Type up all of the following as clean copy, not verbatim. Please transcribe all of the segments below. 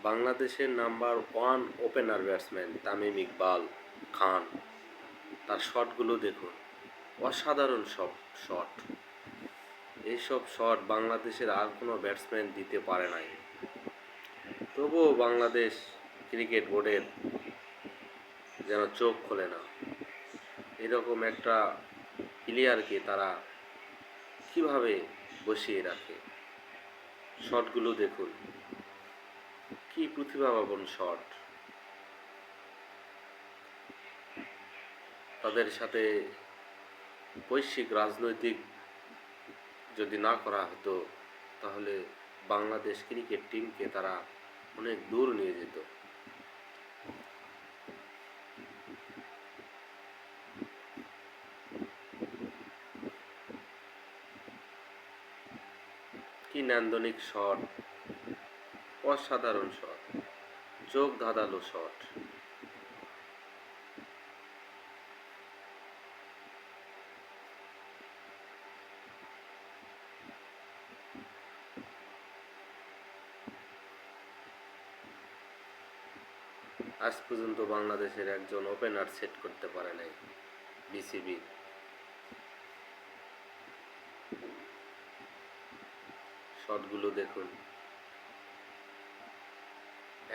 বাংলাদেশের number one opener batsman Tamim Iqbal Khan, তার শটগুলো দেখুন, অসাধারণ সব শট। এইসব শট বাংলাদেশের আর কোনো ব্যাটসম্যান দিতে পারে নাই। তবুও বাংলাদেশ ক্রিকেট বোর্ডের যেন চোখ খোলে না। এরকম একটা প্লেয়ারকে তারা কিভাবে বসিয়ে রাখে। শটগুলো দেখুন, কি প্রতিভাবান শট। তাদের সাথে বৈশ্বিক রাজনৈতিক যদি না করা হতো, তাহলে বাংলাদেশ ক্রিকেট টিমকে তারা অনেক দূর নিয়ে যেত। কি নান্দনিক শট, অসাধারণ শট, চোখ ধাঁধানো শট। আজ পর্যন্ত বাংলাদেশের একজন ওপেনার সেট করতে পারে নাই বিসিবি। শটগুলো দেখুন,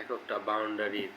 এক একটা বাউন্ডারির